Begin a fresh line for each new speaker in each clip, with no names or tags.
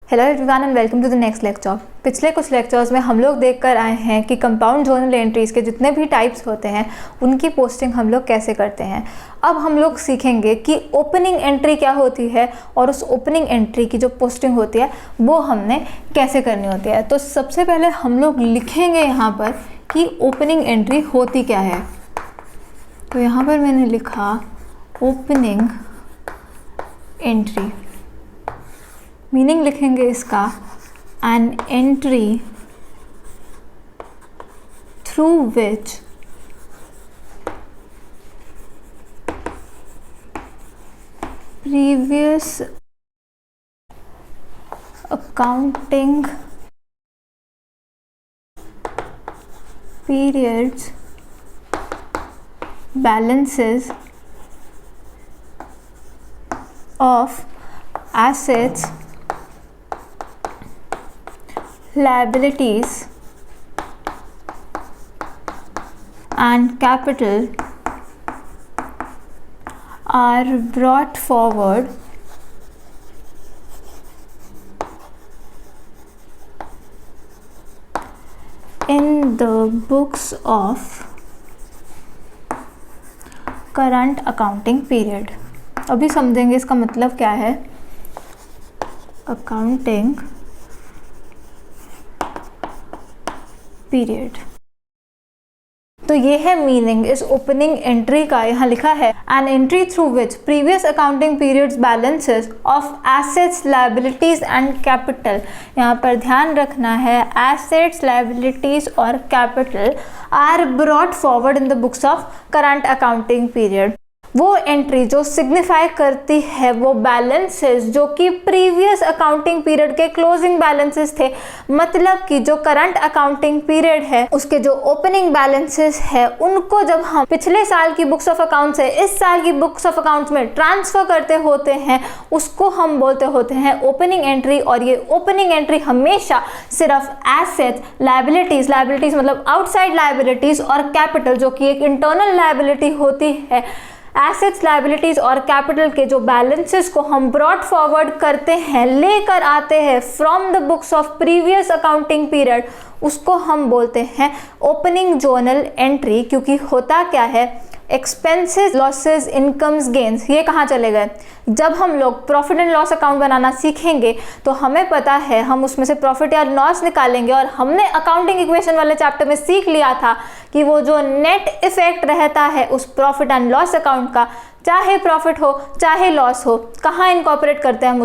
Hello everyone and welcome to the next lecture. पिछले कुछ lectures में हम लोग देख कर आए हैं कि कंपाउंड जर्नल एंट्रीज़ के जितने भी टाइप्स होते हैं उनकी पोस्टिंग हम लोग कैसे करते हैं। अब हम लोग सीखेंगे कि ओपनिंग एंट्री क्या होती है और उस ओपनिंग एंट्री की जो पोस्टिंग होती है वो हमने कैसे करनी होती है। तो सबसे पहले हम लोग लिखेंगे यहाँ पर कि ओपनिंग एंट्री होती क्या है। तो यहाँ पर मैंने लिखा ओपनिंग एंट्री, मीनिंग लिखेंगे इसका an entry through which previous accounting periods balances of assets, liabilities and capital are brought forward in the books of current accounting period. अभी समझेंगे इसका मतलब क्या है। अकाउंटिंग पीरियड, तो ये है मीनिंग इस ओपनिंग एंट्री का। यहाँ लिखा है an entry through which previous accounting periods balances of assets, liabilities and capital. यहाँ पर ध्यान रखना है एसेट्स, लायबिलिटीज और capital R brought forward in the books of current accounting period. वो एंट्री जो सिग्निफाई करती है वो बैलेंसेस जो कि प्रीवियस अकाउंटिंग पीरियड के क्लोजिंग बैलेंसेस थे, मतलब कि जो करंट अकाउंटिंग पीरियड है उसके जो ओपनिंग बैलेंसेस है उनको जब हम पिछले साल की बुक्स ऑफ अकाउंट से इस साल की बुक्स ऑफ अकाउंट्स में ट्रांसफर करते होते हैं उसको हम बोलते होते हैं ओपनिंग एंट्री। और ये ओपनिंग एंट्री हमेशा सिर्फ एसेट्स, लायबिलिटीज मतलब आउटसाइड लायबिलिटीज और कैपिटल जो कि एक इंटरनल लायबिलिटी होती है, एसेट्स, लायबिलिटीज और कैपिटल के जो बैलेंसेस को हम ब्रॉट फॉरवर्ड करते हैं, लेकर आते हैं from the books of previous accounting period, उसको हम बोलते हैं ओपनिंग जर्नल एंट्री। क्योंकि होता क्या है, एक्सपेंसेस, लॉसेस, इनकम्स, गेन्स, ये कहाँ चले गए। जब हम लोग प्रॉफिट एंड लॉस अकाउंट बनाना सीखेंगे तो हमें पता है हम उसमें से प्रॉफिट या लॉस निकालेंगे। और हमने अकाउंटिंग इक्वेशन वाले चैप्टर में सीख लिया था कि वो जो नेट इफेक्ट रहता है उस प्रॉफिट एंड लॉस अकाउंट का, चाहे प्रॉफिट हो चाहे लॉस हो, कहाँ इनकॉर्पोरेट करते हैं हम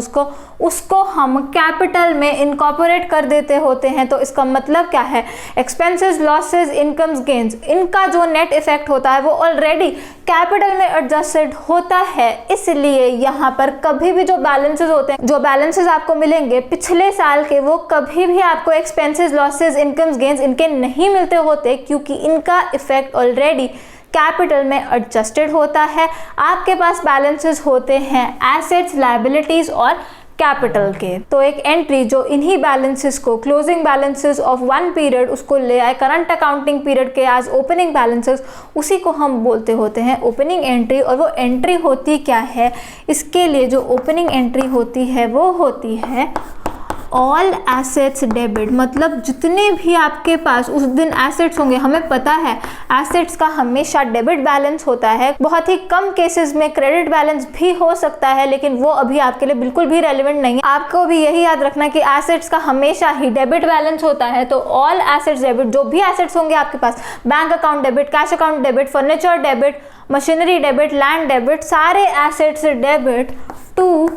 उसको हम कैपिटल में इनकॉर्पोरेट कर देते होते हैं। तो इसका मतलब क्या है, एक्सपेंसेस, लॉसेस, इनकम्स, गेन्स, इनका जो नेट इफेक्ट होता है वो ऑलरेडी कैपिटल में एडजस्टेड होता है। इसलिए यहाँ पर कभी भी जो बैलेंसेस होते हैं, जो बैलेंसेस आपको मिलेंगे पिछले साल के, वो कभी भी आपको एक्सपेंसेस, लॉसेस, इनकम्स, गेन्स इनके नहीं मिलते होते, क्योंकि इनका इफेक्ट ऑलरेडी कैपिटल में एडजस्टेड होता है। आपके पास बैलेंसेस होते हैं एसेट्स, लायबिलिटीज और कैपिटल के। तो एक एंट्री जो इन्हीं बैलेंसेस को, closing balances of one period, उसको ले आए करंट अकाउंटिंग पीरियड के एज ओपनिंग बैलेंसेस, उसी को हम बोलते होते हैं ओपनिंग एंट्री। और वो एंट्री होती क्या है, इसके लिए जो ओपनिंग एंट्री होती है वो होती है ऑल एसेट्स डेबिट, मतलब जितने भी आपके पास उस दिन एसेट्स होंगे। हमें पता है एसेट्स का हमेशा डेबिट बैलेंस होता है, बहुत ही कम केसेस में क्रेडिट बैलेंस भी हो सकता है, लेकिन वो अभी आपके लिए बिल्कुल भी रेलिवेंट नहीं है। आपको भी यही याद रखना कि एसेट्स का हमेशा ही डेबिट बैलेंस होता है। तो ऑल एसेट्स डेबिट, जो भी एसेट्स होंगे आपके पास, bank account debit, cash account debit, furniture debit, machinery debit, land debit, सारे assets debit to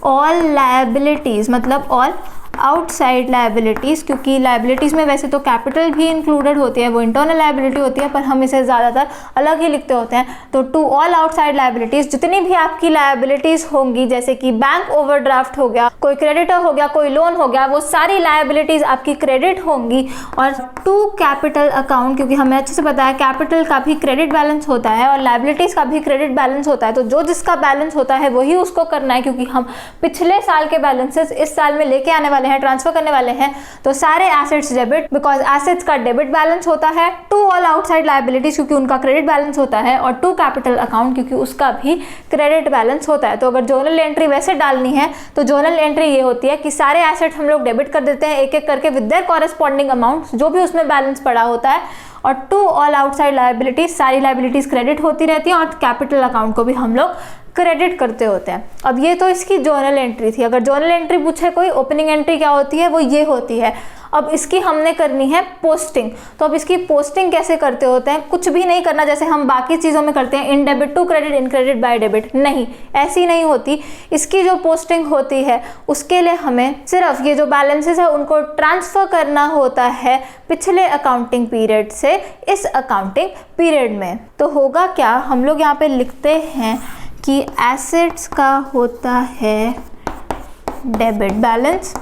all liabilities, मतलब ऑल आउटसाइड लायबिलिटीज़। क्योंकि लायबिलिटीज़ में वैसे तो कैपिटल भी इंक्लूडेड होती है, वो इंटरनल लायबिलिटी होती है, पर हम इसे ज़्यादातर अलग ही लिखते होते हैं। तो टू ऑल आउटसाइड लायबिलिटीज़, जितनी भी आपकी लायबिलिटीज़ होंगी, जैसे कि बैंक ओवरड्राफ्ट हो गया, कोई क्रेडिटर हो गया, कोई लोन हो गया, वो सारी लायबिलिटीज़ आपकी क्रेडिट होंगी। और टू कैपिटल अकाउंट, क्योंकि हमें अच्छे से पता है कैपिटल का भी क्रेडिट बैलेंस होता है और लायबिलिटीज़ का भी क्रेडिट बैलेंस होता है। तो जो जिसका बैलेंस होता है वही उसको करना है, क्योंकि हम पिछले साल के बैलेंसेस इस साल में लेके आने वाले वाले हैं, ट्रांसफर करने वाले हैं, तो सारे एसेट्स डेबिट, बिकॉज एसेट्स का डेबिट बैलेंस होता है, टू ऑल आउटसाइड लायबिलिटीज क्योंकि उनका क्रेडिट बैलेंस होता है, और टू कैपिटल अकाउंट क्योंकि उसका भी क्रेडिट बैलेंस होता है। तो अगर जर्नल एंट्री वैसे डालनी है तो जर्नल एंट्री ये होती है कि सारे एसेट हम लोग डेबिट कर देते हैं एक एक करके विद देयर कॉरेस्पॉन्डिंग अमाउंट जो भी उसमें बैलेंस पड़ा होता है, और टू ऑल आउटसाइड लायबिलिटीज, सारी लायबिलिटीज क्रेडिट होती रहती हैं, और कैपिटल अकाउंट को भी हम लोग क्रेडिट करते होते हैं। अब ये तो इसकी जर्नल एंट्री थी। अगर जर्नल एंट्री पूछे कोई, ओपनिंग एंट्री क्या होती है, वो ये होती है। अब इसकी हमने करनी है पोस्टिंग। तो अब इसकी पोस्टिंग कैसे करते होते हैं, कुछ भी नहीं करना जैसे हम बाकी चीज़ों में करते हैं, in debit to credit, in credit by debit, नहीं, ऐसी नहीं होती। इसकी जो पोस्टिंग होती है उसके लिए हमें सिर्फ ये जो बैलेंसेस है उनको ट्रांसफ़र करना होता है पिछले अकाउंटिंग पीरियड से इस अकाउंटिंग पीरियड में। तो होगा क्या, हम लोग यहाँ पे लिखते हैं कि एसेट्स का होता है डेबिट बैलेंस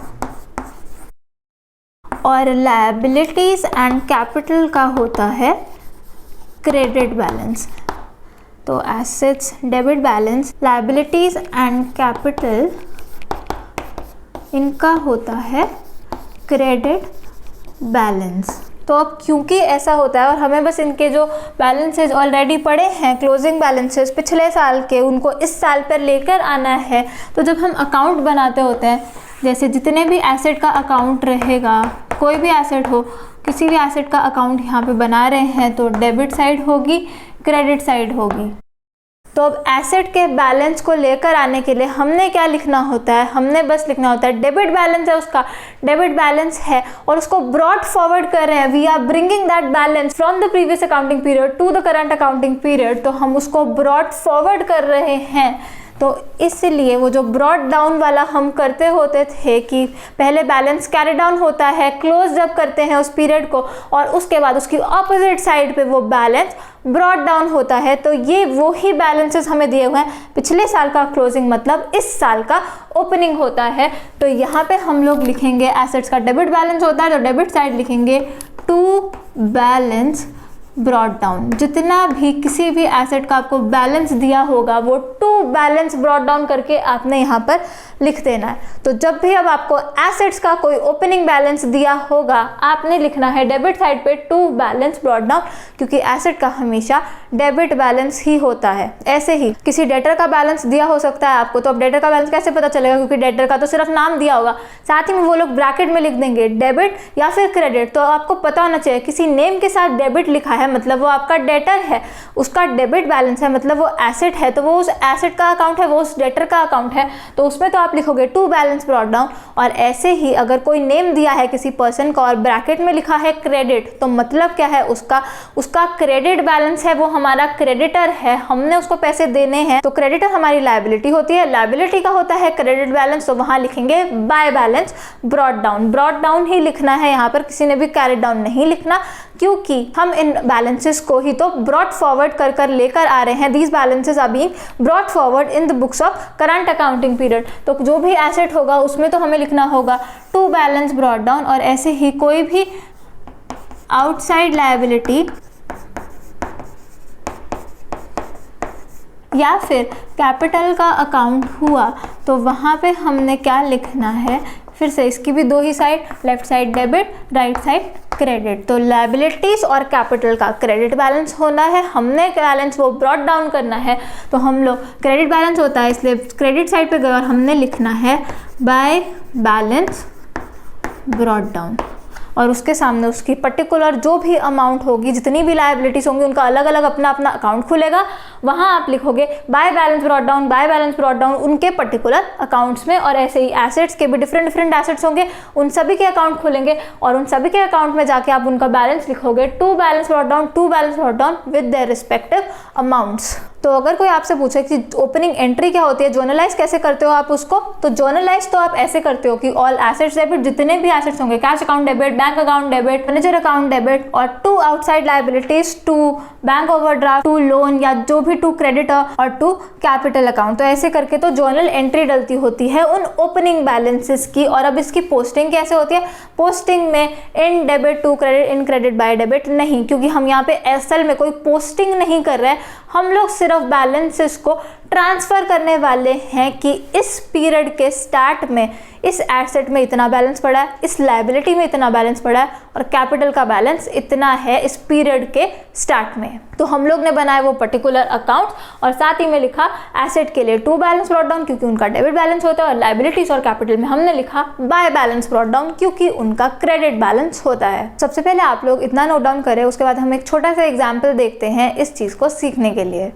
और लायबिलिटीज एंड कैपिटल का होता है क्रेडिट बैलेंस। तो assets debit balance, liabilities and capital इनका होता है क्रेडिट बैलेंस। तो अब क्योंकि ऐसा होता है और हमें बस इनके जो बैलेंसेज ऑलरेडी पड़े हैं, क्लोजिंग बैलेंसेज पिछले साल के, उनको इस साल पर लेकर आना है, तो जब हम अकाउंट बनाते होते हैं, जैसे जितने भी एसेट का अकाउंट रहेगा, कोई भी एसेट हो, किसी भी एसेट का अकाउंट यहाँ पे बना रहे हैं तो डेबिट साइड होगी, क्रेडिट साइड होगी। तो अब एसेट के बैलेंस को लेकर आने के लिए हमने क्या लिखना होता है, हमने बस लिखना होता है डेबिट बैलेंस है, उसका डेबिट बैलेंस है और उसको ब्रॉट फॉरवर्ड कर रहे हैं, we are bringing that balance from the previous accounting period to the current accounting period. तो हम उसको ब्रॉट फॉरवर्ड कर रहे हैं। तो इसलिए वो जो ब्रॉट डाउन वाला हम करते होते थे कि पहले बैलेंस कैरी डाउन होता है, क्लोज जब करते हैं उस पीरियड को, और उसके बाद उसकी ऑपोजिट साइड पे वो बैलेंस ब्रॉट डाउन होता है। तो ये वो ही बैलेंसेस हमें दिए हुए हैं, पिछले साल का क्लोजिंग मतलब इस साल का ओपनिंग होता है। तो यहाँ पे हम लोग लिखेंगे एसेट्स का डेबिट बैलेंस होता है, तो डेबिट साइड लिखेंगे टू बैलेंस ब्रॉट डाउन। जितना भी किसी भी एसेट का आपको बैलेंस दिया होगा वो टू बैलेंस ब्रॉट डाउन करके आपने यहाँ पर लिख देना है। तो जब भी अब आपको एसेट्स का कोई ओपनिंग बैलेंस दिया होगा, आपने लिखना है डेबिट साइड पे टू बैलेंस ब्रॉट डाउन, क्योंकि एसेट का हमेशा डेबिट बैलेंस ही होता है। ऐसे ही किसी डेटर का बैलेंस दिया हो सकता है आपको, तो अब डेटर का बैलेंस कैसे पता चलेगा, क्योंकि डेटर का तो सिर्फ नाम दिया होगा, साथ ही में वो लोग ब्रैकेट में लिख देंगे डेबिट या फिर क्रेडिट। तो आपको पता होना चाहिए किसी नेम के साथ डेबिट लिखा है मतलब वो आपका डेटर है, उसका डेबिट बैलेंस है मतलब वो एसेट है, तो वो उस एसेट का अकाउंट है, वो उस डेटर का अकाउंट है, तो उसमें तो आप लिखोगे टू बैलेंस ब्रॉट डाउन। और ऐसे ही अगर कोई नेम दिया है किसी पर्सन का और ब्रैकेट में लिखा है क्रेडिट, तो मतलब क्या है, उसका क्रेडिट बैलेंस है, वो हमारा क्रेडिटर है, हमने उसको पैसे देने हैं, तो क्रेडिटर हमारी लायबिलिटी होती है, लायबिलिटी का होता है क्रेडिट बैलेंस, तो वहां लिखेंगे by balance brought down. Brought down ही लिखना है यहाँ पर, किसी ने भी कैरी डाउन नहीं लिखना, क्योंकि हम इन बैलेंसेस को ही तो ब्रॉट फॉरवर्ड कर कर लेकर आ रहे हैं। These balances are being brought forward in the books of current accounting period. तो जो भी एसेट होगा उसमें तो हमें लिखना होगा टू बैलेंस ब्रॉट डाउन, और ऐसे ही कोई भी आउटसाइड लायबिलिटी या फिर कैपिटल का अकाउंट हुआ तो वहाँ पे हमने क्या लिखना है, फिर से इसकी भी दो ही side, left side debit, right side credit. तो लायबिलिटीज और कैपिटल का क्रेडिट बैलेंस होना है, हमने बैलेंस वो ब्रॉट डाउन करना है, तो हम लोग क्रेडिट बैलेंस होता है इसलिए क्रेडिट साइड पे गए और हमने लिखना है बाय बैलेंस ब्रॉट डाउन, और उसके सामने उसकी पर्टिकुलर जो भी अमाउंट होगी, जितनी भी लायबिलिटीज होंगी उनका अलग अलग अपना अपना अकाउंट खुलेगा, वहां आप लिखोगे bye balance brought down, bye balance brought down उनके पर्टिकुलर अकाउंट्स में। और ऐसे ही एसेट्स के भी डिफरेंट डिफरेंट एसेट्स होंगे, उन सभी के अकाउंट खुलेंगे और उन सभी के अकाउंट में जाके आप उनका बैलेंस लिखोगे to balance brought down, to balance brought down with their respective amounts. तो अगर कोई आपसे पूछे कि ओपनिंग एंट्री क्या होती है, जर्नलाइज कैसे करते हो आप उसको, तो जर्नलाइज तो आप ऐसे करते हो कि ऑल एसेट्स डेबिट, जितने भी एसेट्स होंगे, cash account debit, bank account debit, manager account debit, और to outside liabilities, to bank overdraft, to loan या जो भी टू क्रेडिटर, और टू कैपिटल अकाउंट। तो ऐसे करके तो जर्नल एंट्री डलती होती है उन ओपनिंग बैलेंसेस की। और अब इसकी पोस्टिंग कैसे होती है, पोस्टिंग में in debit to credit, in credit by debit नहीं, क्योंकि हम यहाँ पे असल में कोई पोस्टिंग नहीं कर रहे हैं, हम लोग सिर्फ बैलेंसेस को ट्रांसफ़र करने वाले हैं कि इस पीरियड के स्टार्ट में इस एसेट में इतना बैलेंस पड़ा है, इस लायबिलिटी में इतना बैलेंस पड़ा है और कैपिटल का बैलेंस इतना है इस पीरियड के स्टार्ट में। तो हम लोग ने बनाया वो पर्टिकुलर अकाउंट और साथ ही में लिखा एसेट के लिए टू बैलेंस ब्रॉट डाउन क्योंकि उनका डेबिट बैलेंस होता है, और लायबिलिटीज और कैपिटल में हमने लिखा बाय बैलेंस ब्रॉट डाउन क्योंकि उनका क्रेडिट बैलेंस होता है। सबसे पहले आप लोग इतना नोट डाउन करें, उसके बाद हम एक छोटा सा एग्जाम्पल देखते हैं इस चीज को सीखने के लिए।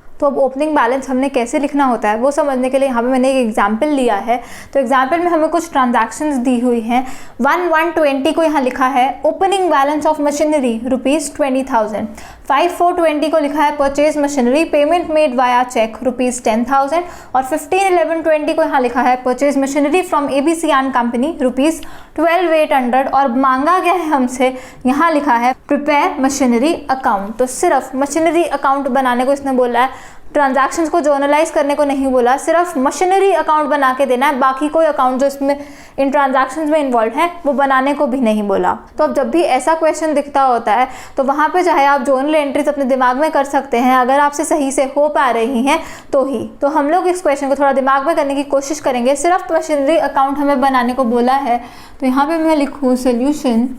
तो अब ओपनिंग बैलेंस हमने कैसे लिखना होता है वो समझने के लिए यहाँ पे मैंने एक एग्जाम्पल लिया है। तो एग्जाम्पल में हमें कुछ ट्रांजैक्शंस दी हुई हैं। 1/120 को यहाँ लिखा है ओपनिंग बैलेंस ऑफ मशीनरी ₹20,000। 5/420 को लिखा है purchase machinery payment made via cheque ₹10,000 और 15/11/20 को यहाँ लिखा है purchase machinery from ABC and company ₹12,800 और मांगा गया है हमसे, यहाँ लिखा है प्रिपेयर मशीनरी अकाउंट। तो सिर्फ मशीनरी अकाउंट बनाने को इसने बोला है, ट्रांजैक्शंस को जर्नलाइज करने को नहीं बोला, सिर्फ मशीनरी अकाउंट बना के देना है, बाकी कोई अकाउंट जो इसमें इन ट्रांजैक्शंस में इन्वॉल्व है वो बनाने को भी नहीं बोला। तो अब जब भी ऐसा क्वेश्चन दिखता होता है तो वहाँ पे चाहे आप जर्नल एंट्रीज अपने दिमाग में कर सकते हैं अगर आपसे सही से हो पा रही हैं तो ही। तो हम लोग इस क्वेश्चन को थोड़ा दिमाग में करने की कोशिश करेंगे। सिर्फ मशीनरी अकाउंट हमें बनाने को बोला है, तो यहाँ पे मैं लिखूँ सोल्यूशन,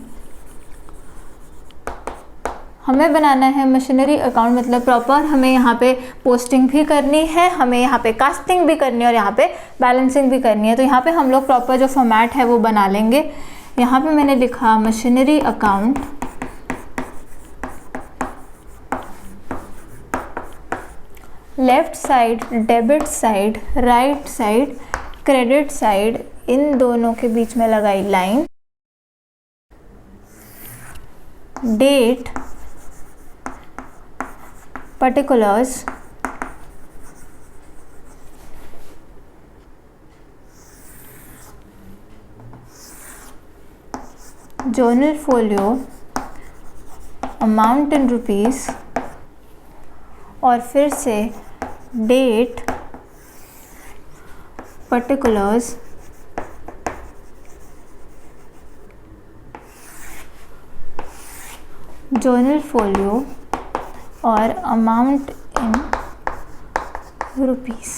हमें बनाना है मशीनरी अकाउंट, मतलब प्रॉपर हमें यहाँ पे पोस्टिंग भी करनी है, हमें यहाँ पे कास्टिंग भी करनी है और यहाँ पे बैलेंसिंग भी करनी है। तो यहाँ पे हम लोग प्रॉपर जो फॉर्मेट है वो बना लेंगे। यहाँ पे मैंने लिखा machinery account, left side debit side, right side credit side, इन दोनों के बीच में लगाई line, date, particulars, journal folio, amount in rupees और फिर से date, particulars, journal folio और अमाउंट इन रुपीस।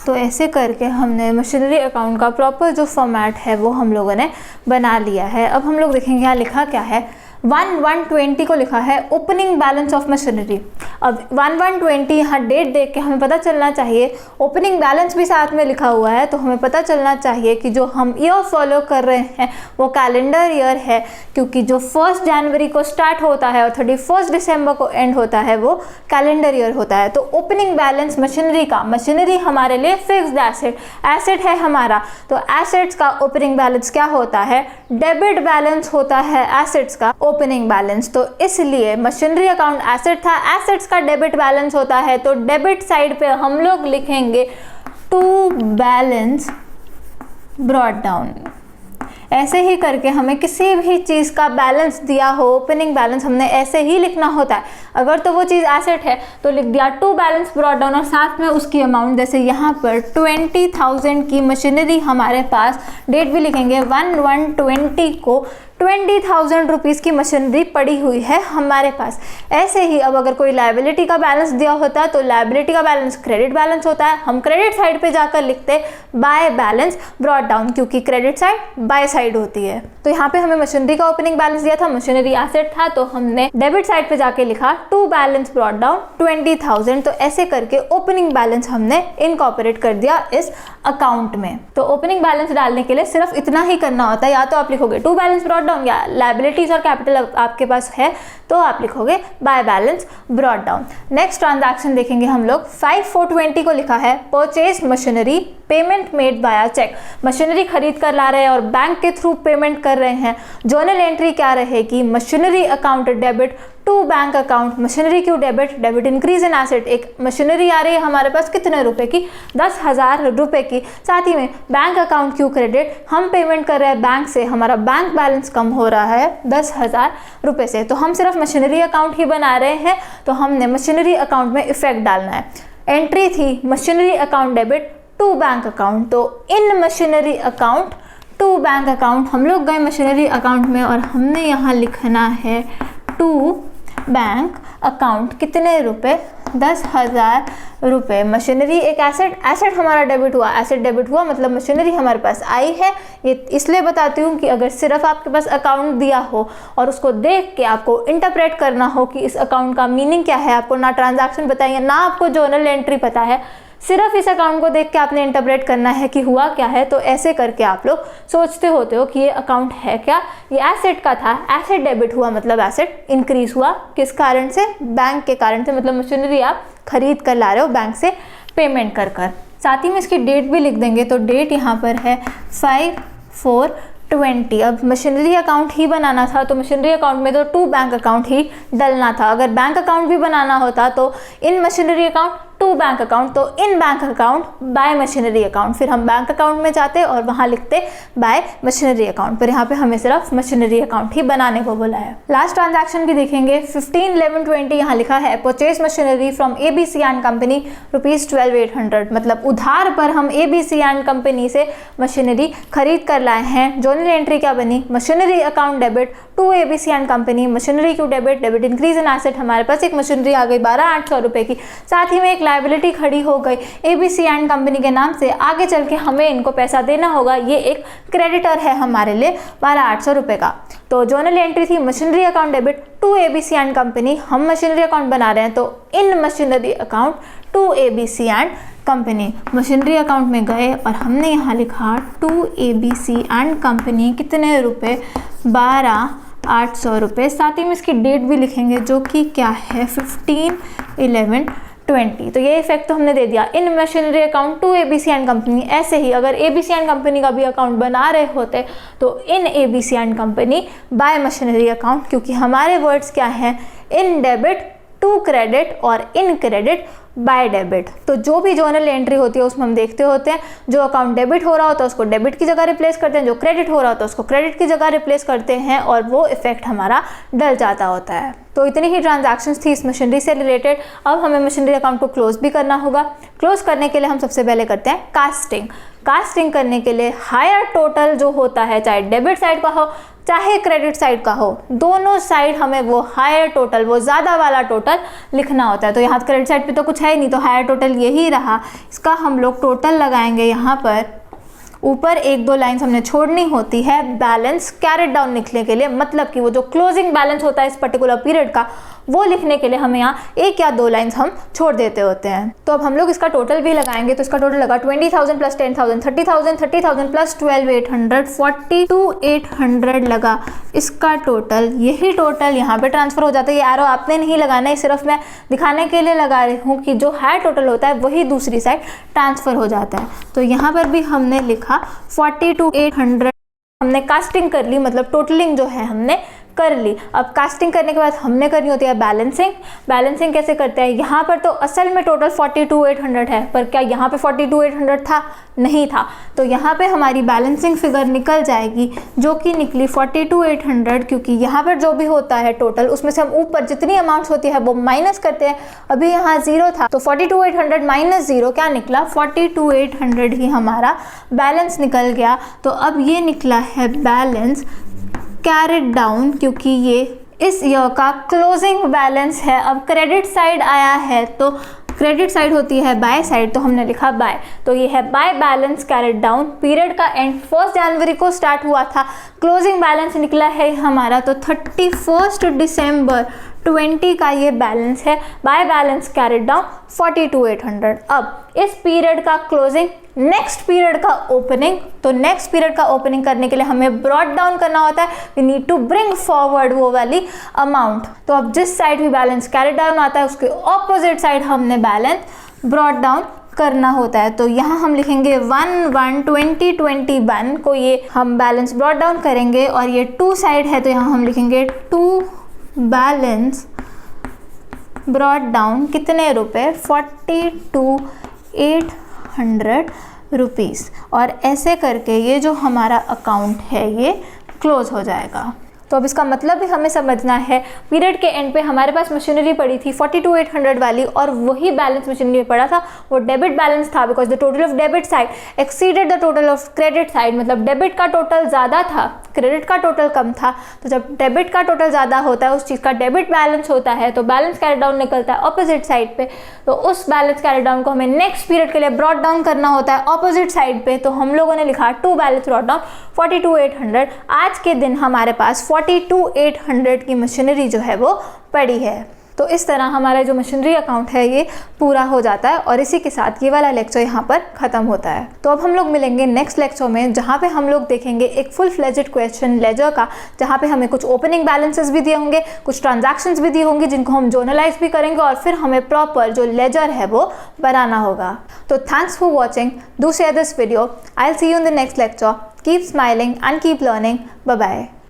तो ऐसे करके हमने मशीनरी अकाउंट का प्रॉपर जो फॉर्मेट है वो हम लोगों ने बना लिया है। अब हम लोग देखेंगे यहाँ लिखा क्या है। 1/120 को लिखा है ओपनिंग बैलेंस ऑफ मशीनरी। अब 1/120 यहाँ डेट देख के हमें पता चलना चाहिए, ओपनिंग बैलेंस भी साथ में लिखा हुआ है तो हमें पता चलना चाहिए कि जो हम ईयर फॉलो कर रहे हैं वो कैलेंडर ईयर है, क्योंकि जो 1 जनवरी को स्टार्ट होता है और 31 दिसंबर को एंड होता है वो कैलेंडर ईयर होता है। तो ओपनिंग बैलेंस मशीनरी का, मशीनरी हमारे लिए फिक्स्ड एसेट है हमारा, तो एसेट्स का ओपनिंग बैलेंस क्या होता है, डेबिट बैलेंस होता है एसेट्स का ओपनिंग बैलेंस। तो इसलिए मशीनरी अकाउंट एसेट था, एसेट्स का डेबिट बैलेंस होता है, तो डेबिट साइड पे हम लोग लिखेंगे टू बैलेंस ब्रॉट डाउन। ऐसे ही करके हमें किसी भी चीज़ का बैलेंस दिया हो, ओपनिंग बैलेंस हमने ऐसे ही लिखना होता है। अगर तो वो चीज़ एसेट है तो लिख दिया टू बैलेंस ब्रॉट डाउन और साथ में उसकी अमाउंट, जैसे यहाँ पर 20,000 की मशीनरी हमारे पास, डेट भी लिखेंगे 1/120 को 20,000 रुपीज़ की मशीनरी पड़ी हुई है हमारे पास। ऐसे ही अब अगर कोई लायबिलिटी का बैलेंस दिया होता तो लायबिलिटी का बैलेंस क्रेडिट बैलेंस होता है, हम क्रेडिट साइड पे जाकर लिखते बाय बैलेंस ब्रॉट डाउन, क्योंकि क्रेडिट साइड बाय साइड होती है। तो यहाँ पे हमें मशीनरी का ओपनिंग बैलेंस दिया था, मशीनरी एसेट था, तो हमने डेबिट साइड पे जाके लिखा टू बैलेंस ब्रॉट डाउन 20,000। तो ऐसे करके ओपनिंग बैलेंस हमने इनकॉर्पोरेट कर दिया इस अकाउंट में। तो ओपनिंग बैलेंस डालने के लिए सिर्फ इतना ही करना होता है, या तो आप लिखोगे टू बैलेंस ब्रॉट डाउन, या लायबिलिटीज और कैपिटल आपके पास है तो आप लिखोगे bye balance brought down. Next transaction देखेंगे हम लोग। 5/420 को लिखा है परचेज मशीनरी पेमेंट मेड बाया चेक। मशीनरी खरीद कर ला रहे हैं और बैंक के थ्रू पेमेंट कर रहे हैं। जर्नल एंट्री क्या रहेगी, machinery account debit to bank account. Machinery क्यों debit, debit increase in asset, एक मशीनरी आ रही है हमारे पास कितने रुपए की, 10,000 रुपए की। साथ ही में बैंक अकाउंट क्यों क्रेडिट, हम पेमेंट कर रहे हैं बैंक से, हमारा बैंक बैलेंस कम हो रहा है 10,000 रुपए से, तो हम सिर्फ मशीनरी अकाउंट ही बना रहे हैं, तो हमने मशीनरी अकाउंट में इफेक्ट डालना है। एंट्री थी machinery account debit to bank account, तो in machinery account to bank account. हम लोग गए मशीनरी अकाउंट में और हमने यहाँ लिखना है टू बैंक अकाउंट कितने रुपए, 10,000 रुपये। मशीनरी एक एसेट हमारा डेबिट हुआ, एसेट डेबिट हुआ मतलब मशीनरी हमारे पास आई है। ये इसलिए बताती हूँ कि अगर सिर्फ आपके पास अकाउंट दिया हो और उसको देख के आपको इंटरप्रेट करना हो कि इस अकाउंट का मीनिंग क्या है, आपको ना ट्रांजैक्शन पता है ना आपको जर्नल एंट्री पता है, सिर्फ इस अकाउंट को देख के आपने इंटरप्रेट करना है कि हुआ क्या है, तो ऐसे करके आप लोग सोचते होते हो कि ये अकाउंट है क्या, ये एसेट का था, एसेट डेबिट हुआ मतलब एसेट इंक्रीज हुआ, किस कारण से, बैंक के कारण से, मतलब मशीनरी आप खरीद कर ला रहे हो बैंक से पेमेंट कर कर। साथ ही में इसकी डेट भी लिख देंगे, तो डेट यहाँ पर है 5/4/20। अब मशीनरी अकाउंट ही बनाना था तो मशीनरी अकाउंट में तो 2 बैंक अकाउंट ही डलना था। अगर बैंक अकाउंट भी बनाना होता तो in machinery account 2 bank account, तो in bank account by machinery account, फिर हम बैंक अकाउंट में जाते और वहां लिखते बाय मशीनरी अकाउंट, पर यहाँ पे हमें सिर्फ मशीनरी अकाउंट ही बनाने को बोला है। लास्ट ट्रांजैक्शन भी देखेंगे, 15/11/20 यहाँ लिखा है purchase machinery from ABC and company ₹12,800, मतलब उधार पर हम ABC एंड कंपनी से मशीनरी खरीद कर लाए हैं। जर्नल एंट्री क्या बनी, machinery account debit to ABC and company, machinery क्यू debit, debit increase in asset, हमारे पास एक मशीनरी आ गई 12,800 रुपए की, साथ ही में एक लायबिलिटी खड़ी हो गई ABC एंड कंपनी के नाम से, आगे चल के हमें इनको पैसा देना होगा, ये एक क्रेडिटर है हमारे लिए 12,800 रुपए का। तो जर्नल एंट्री थी machinery account debit to ABC and company, हम मशीनरी अकाउंट बना रहे हैं तो in machinery account to ABC and company, machinery account में गए और हमने यहाँ लिखा टू ABC एंड कंपनी कितने रुपए, 12,800 रुपये। साथ ही में इसकी डेट भी लिखेंगे जो कि क्या है 15/11/20। तो ये इफेक्ट तो हमने दे दिया, in machinery account to ABC and company. ऐसे ही अगर ABC एंड कंपनी का भी अकाउंट बना रहे होते तो इन ABC and company by machinery account, क्योंकि हमारे वर्ड्स क्या हैं, इन डेबिट टू क्रेडिट और इन क्रेडिट बाय डेबिट। तो जो भी जर्नल एंट्री होती है उसमें हम देखते होते हैं जो अकाउंट डेबिट हो रहा होता है उसको डेबिट की जगह रिप्लेस करते हैं, जो क्रेडिट हो रहा होता है उसको क्रेडिट की जगह रिप्लेस करते हैं और वो इफेक्ट हमारा डल जाता होता है। तो इतनी ही ट्रांजैक्शंस थी इस मशीनरी से रिलेटेड। अब हमें मशीनरी अकाउंट को क्लोज भी करना होगा। क्लोज करने के लिए हम सबसे पहले करते हैं कास्टिंग। कास्टिंग करने के लिए हायर टोटल जो होता है, चाहे डेबिट साइड का हो चाहे क्रेडिट साइड का हो, दोनों साइड हमें वो हायर टोटल, वो ज़्यादा वाला टोटल लिखना होता है। तो यहाँ क्रेडिट साइड पे तो कुछ है ही नहीं, तो हायर टोटल यही रहा, इसका हम लोग टोटल लगाएंगे। यहाँ पर ऊपर 1-2 लाइन्स हमने छोड़नी होती है बैलेंस कैरेट डाउन लिखने के लिए, मतलब कि वो जो क्लोजिंग बैलेंस होता है इस पर्टिकुलर पीरियड का वो लिखने के लिए हमें यहाँ 1 या 2 लाइन्स हम छोड़ देते होते हैं। तो अब हम लोग इसका टोटल भी लगाएंगे। तो इसका टोटल लगा 20,000 प्लस 10,000 30,000, 30,000 प्लस 12,800 42,800 लगा इसका टोटल। यही टोटल यहाँ पे ट्रांसफर हो जाता है। ये एरो आपने नहीं लगाना है, सिर्फ मैं दिखाने के लिए लगा रही हूँ कि जो हायर टोटल होता है वही दूसरी साइड ट्रांसफर हो जाता है। तो यहाँ पर भी हमने लिखा 42,800, हमने कास्टिंग कर ली, मतलब टोटलिंग जो है हमने कर ली। अब कास्टिंग करने के बाद हमने करनी होती है बैलेंसिंग। बैलेंसिंग कैसे करते हैं, यहाँ पर तो असल में टोटल 42,800 है, पर क्या यहाँ पे 42,800 था? नहीं था। तो यहाँ पे हमारी बैलेंसिंग फिगर निकल जाएगी जो कि निकली 42,800, क्योंकि यहाँ पर जो भी होता है टोटल उसमें से हम ऊपर जितनी अमाउंट्स होती है वो माइनस करते हैं। अभी यहाँ 0 था तो 42,800 माइनस 0 क्या निकला, 42,800 ही हमारा बैलेंस निकल गया। तो अब ये निकला है बैलेंस कैरेट डाउन, क्योंकि ये इस ईयर का क्लोजिंग बैलेंस है। अब क्रेडिट साइड आया है तो क्रेडिट साइड होती है बाय साइड, तो हमने लिखा बाय, तो ये है by balance carried down. Period का एंड 1 जनवरी को स्टार्ट हुआ था, क्लोजिंग बैलेंस निकला है हमारा तो 31 दिसंबर 20 का ये बैलेंस है। By balance carried down 42,800। अब इस पीरियड का क्लोजिंग, नेक्स्ट पीरियड का ओपनिंग, तो नेक्स्ट पीरियड का ओपनिंग करने के लिए हमें ब्रॉट डाउन करना होता है, we need to bring forward वो वाली अमाउंट। तो अब जिस साइड भी बैलेंस कैरेट डाउन आता है उसके ऑपोजिट साइड हमने बैलेंस ब्रॉट डाउन करना होता है। तो यहाँ हम लिखेंगे 1/1/2021 को ये हम बैलेंस ब्रॉट डाउन करेंगे, और ये 2 साइड है तो यहाँ हम लिखेंगे 2 बैलेंस ब्रॉट डाउन कितने रुपए, 42,800 रुपीज़। और ऐसे करके ये जो हमारा अकाउंट है ये क्लोज हो जाएगा। तो अब इसका मतलब भी हमें समझना है, पीरियड के एंड पे हमारे पास मशीनरी पड़ी थी 42,800 वाली, और वही बैलेंस मशीनरी पड़ा था वो डेबिट बैलेंस था, because the total of debit side exceeded the total of credit side. मतलब डेबिट का टोटल ज़्यादा था, क्रेडिट का टोटल कम था। तो जब डेबिट का टोटल ज़्यादा होता है, उस चीज़ का डेबिट बैलेंस होता है, तो बैलेंस कैरी डाउन निकलता है ऑपोजिट साइड पे। तो उस बैलेंस कैरी डाउन को हमें नेक्स्ट पीरियड के लिए ब्रॉट डाउन करना होता है ऑपोजिट साइड पे। तो हम लोगों ने लिखा टू बैलेंस ब्रॉट डाउन 42,800। आज के दिन हमारे पास 42,800 की मशीनरी जो है वो पड़ी है। तो इस तरह हमारा जो मशीनरी अकाउंट है ये पूरा हो जाता है, और इसी के साथ ये वाला लेक्चर यहाँ पर ख़त्म होता है। तो अब हम लोग मिलेंगे नेक्स्ट लेक्चर में, जहाँ पे हम लोग देखेंगे एक फुल फ्लेजेड क्वेश्चन लेजर का, जहाँ पे हमें कुछ ओपनिंग बैलेंसेस भी दिए होंगे, कुछ ट्रांजैक्शंस भी दिए होंगे, जिनको हम जर्नलाइज भी करेंगे, और फिर हमें प्रॉपर जो लेजर है वो बनाना होगा। तो thanks for watching, do share this video, I will see you in the next lecture. Keep smiling and keep learning. Bye bye.